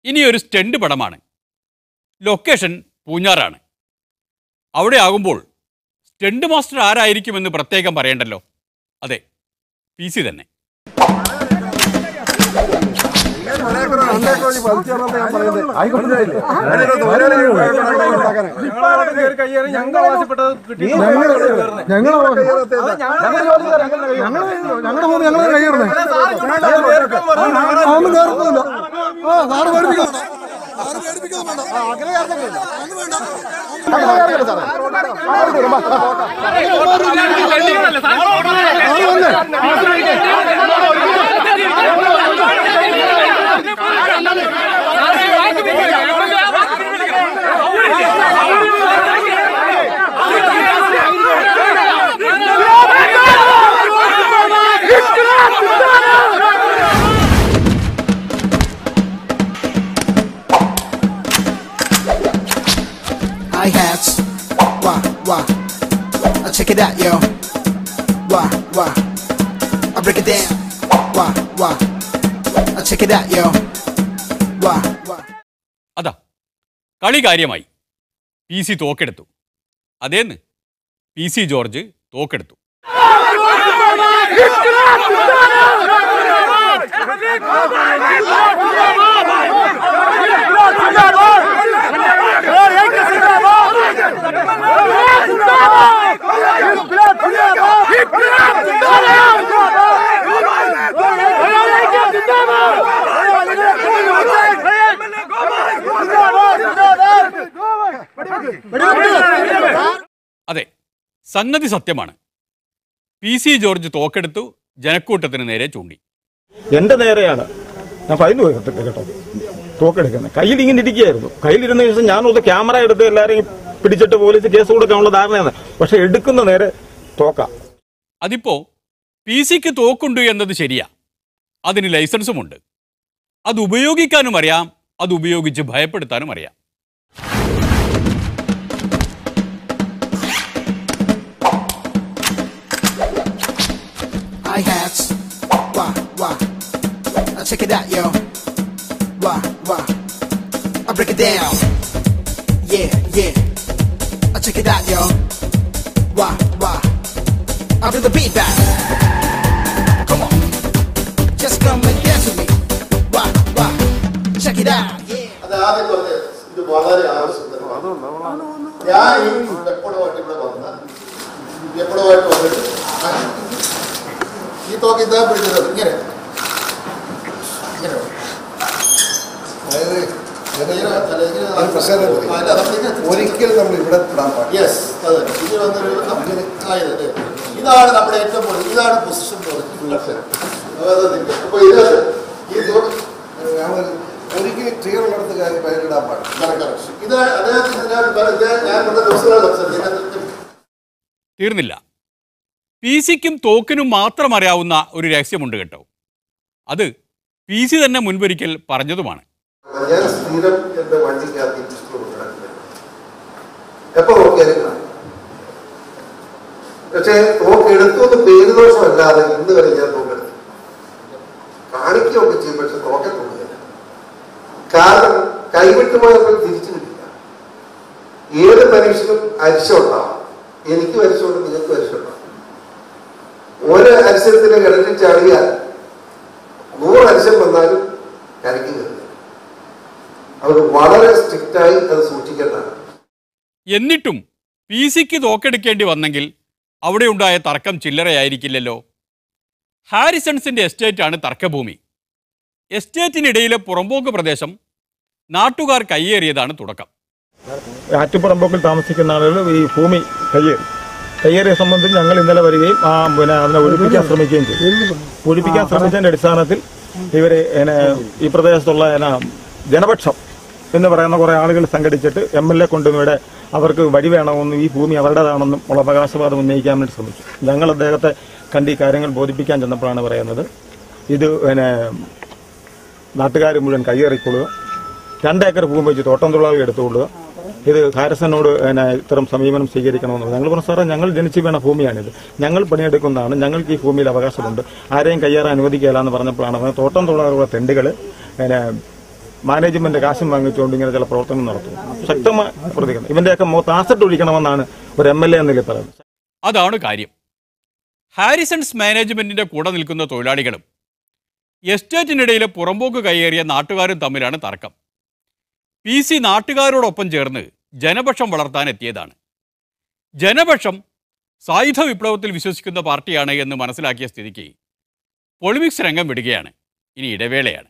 ഇനിയൊരു സ്റ്റണ്ട് പടമാണ്. ലൊക്കേഷൻ പൂഞ്ഞാറാണ്. അവിടെ ആകുമ്പോൾ സ്റ്റണ്ട് മാസ്റ്റർ ആരായിരിക്കുമെന്ന് പ്രത്യേകം പറയണ്ടല്ലോ. അതെ, PC തന്നെ. Hi-hats, wah, wah, I'll check it out, yo. Wah, wah, I'll break it down. Wah, wah, I'll check it out, yo. Wah, wah. അതാ കളി കാര്യമായി. PC തോക്കെടുത്തു. അതേന്ന് PC ജോർജ് തോക്കെടുത്തു. അതെ, സംഗതി സത്യമാണ്. PC ജോർജ് തോക്കെടുത്തു ജനക്കൂട്ടത്തിന് നേരെ ചൂണ്ടി. എന്റെ നേരെയാണ് ഞാൻ ഫൈന് പോയി കേട്ടോ തോക്കെടുക്കുന്നത്. കയ്യിൽ ഇങ്ങനെ ഇരിക്കുകയായിരുന്നു. കയ്യിലിരുന്ന ദിവസം ഞാനൊന്ന് ക്യാമറ എടുത്ത് എല്ലാവരെയും പിടിച്ചിട്ട് പോലീസ് കേസ് കൊടുക്കാനുള്ള ധാരണയാണ്. പക്ഷെ എടുക്കുന്ന നേരെ തോക്ക. അതിപ്പോ PCക്ക് തോക്കുണ്ട് എന്നത് ശരിയാ. അതിന് ലൈസൻസുമുണ്ട്. അത് ഉപയോഗിക്കാനും അറിയാം, അത് ഉപയോഗിച്ച് ഭയപ്പെടുത്താനും അറിയാം. Hi-hats, wah, wah, I'll check it out, yo. Wah, wah, I'll break it down. Yeah, yeah, I'll check it out, yo. Wah, wah, I'll do the beat back. Come on, just come and dance with me. Wah, wah, check it out, yeah. അത് ആദ്യം പറഞ്ഞത് ഇത് വളരെ ആവശ്യമാണ്. ഞാൻ എപ്പോഴുമായിട്ട് ഇവിടെ വന്നിട്ട് ഈ തോക്ക് ഇതാ പിടിച്ചത് ഇങ്ങനെ ഒരിക്കലും നമ്മൾ ഇവിടെ യെസ് അതെ. ഇത് വന്നൊരു ഇതാണ് നമ്മുടെ ഏറ്റവും കൂടുതൽ ഇതാണ് പൊസിഷൻ. അപ്പൊ ഇത് ഈ തോക്ക് ഒരിക്കലും ക്ലിയർ ഉള്ളിടത്ത് കാര്യം പയറിടാൻ പാടില്ല. ഇത് അദ്ദേഹത്തിന് ഞാൻ പല ദിവസങ്ങൾ സംസാരിച്ചു. തീർന്നില്ല. PCക്കും തോക്കിനും മാത്രം അറിയാവുന്ന ഒരു രഹസ്യമുണ്ട് കേട്ടോ. അത് PC തന്നെ മുൻപൊരിക്കൽ പറഞ്ഞതുമാണ്. ഞാൻ സ്ഥിരം എന്റെ വണ്ടിക്കകത്ത് എപ്പോ നോക്കിയാലും പക്ഷെ തോക്ക് എടുത്തൊന്ന് പേരുദോഷമല്ലാതെ ഇന്ന് വരെ ഞാൻ തോക്കെടുത്തു കാണിക്കുകയൊക്കെ ചെയ്യും. പക്ഷെ തോക്കെ തോന്നുകയില്ല. കാരണം കൈവിട്ടുപോയപ്പോൾ തിരിച്ചു കിട്ടില്ല. ഏത് മനുഷ്യനും അരിശം ഉണ്ടാവാം. എനിക്ക് അരിശമുണ്ട്, നിങ്ങൾക്ക് അരിശമുണ്ടാവും. ഒരു അരിശത്തിന് കിടന്നിൽ ചാടിയാൽ 100 അരിശം വന്നാലും കരയ്ക്ക് കയറില്ല. അവർ വളരെ സ്ട്രിക്റ്റായി അത് സൂക്ഷിക്കേണ്ടതാണ്. എന്നിട്ടും PCക്ക് തോക്കെടുക്കേണ്ടി വന്നെങ്കിൽ അവിടെ ഉണ്ടായ തർക്കം ചില്ലറയായിരിക്കില്ലല്ലോ. ഹാരിസൺസിന്റെ എസ്റ്റേറ്റാണ് തർക്കഭൂമി. എസ്റ്റേറ്റിനിടയിലെ പുറമ്പോക്ക് പ്രദേശം നാട്ടുകാർ കയ്യേറിയതാണ് തുടക്കം. ആറ്റുപുറമ്പോക്കിൽ താമസിക്കുന്ന ആളുകൾ ഈ ഭൂമി കയ്യേറിയെ സംബന്ധിച്ച് ഞങ്ങൾ ഇന്നലെ വരികയും അതിനെ ഒഴിപ്പിക്കാൻ ശ്രമിക്കുകയും ചെയ്തു. ഒഴിപ്പിക്കാൻ ശ്രമിച്ചതിന്റെ അടിസ്ഥാനത്തിൽ ഇവര് ഈ പ്രദേശത്തുള്ള ജനപക്ഷം എന്ന് പറയുന്ന കുറെ ആളുകൾ സംഘടിച്ചിട്ട് MLA കൊണ്ടും ഇവിടെ അവർക്ക് വഴി വേണമെന്നും ഈ ഭൂമി അവരുടേതാണെന്നും ഉള്ള അവകാശവാദം ഉന്നയിക്കാൻ വേണ്ടി ശ്രമിച്ചു. ഞങ്ങൾ അദ്ദേഹത്തെ കണ്ട് ഈ കാര്യങ്ങൾ ബോധിപ്പിക്കാൻ ചെന്നപ്പോഴാണ് പറയുന്നത് ഇത് നാട്ടുകാർ മുഴുവൻ കയ്യേറിക്കൊള്ളുക, 2 ഏക്കർ ഭൂമി വെച്ച് തോട്ടം തൊഴിലാളി എടുത്തുകൊള്ളുക, ഇത് ഹാരിസനോട് ഇത്തരം സമീപനം സ്വീകരിക്കണമെന്ന്. ഞങ്ങൾ പറഞ്ഞു സാറേ, ഞങ്ങൾ ജനിച്ചു വീണ ഭൂമിയാണിത്, ഞങ്ങൾ പണിയെടുക്കുന്നതാണ്, ഞങ്ങൾക്ക് ഈ ഭൂമിയിൽ അവകാശമുണ്ട്, ആരെയും കയ്യേറാൻ അനുവദിക്കില്ല എന്ന് പറഞ്ഞപ്പോഴാണ് തോട്ടം തൊഴിലാളികളുടെ തെണ്ടുകൾ മാനേജ്മെന്റ് കാശും വാങ്ങിച്ചുകൊണ്ട് ഇങ്ങനെ ചില പ്രവർത്തനം നടത്തുന്നു. ശക്തമായ പ്രതികരണം. ഇവന്റെയൊക്കെ മുഖത്ത് ആസിഡ് ഒഴിക്കണമെന്നാണ് ഒരു MLA എന്ന നിലയിൽ പറയുന്നത്. അതാണ് കാര്യം. ഹാരിസൺസ് മാനേജ്മെന്റിന്റെ കൂടെ നിൽക്കുന്ന തൊഴിലാളികളും എസ്റ്റേറ്റിനിടയിലെ പുറമ്പോക്ക് കൈയേറിയ നാട്ടുകാരും തമ്മിലാണ് തർക്കം. PC നാട്ടുകാരോടൊപ്പം ചേർന്ന് ജനപക്ഷം വളർത്താൻ എത്തിയതാണ്. ജനപക്ഷം സായുധ വിപ്ലവത്തിൽ വിശ്വസിക്കുന്ന പാർട്ടിയാണ് എന്ന് മനസ്സിലാക്കിയ സ്ഥിതിക്ക് പൊളിമിക്സ് രംഗം വിടുകയാണ്. ഇനി ഇടവേളയാണ്.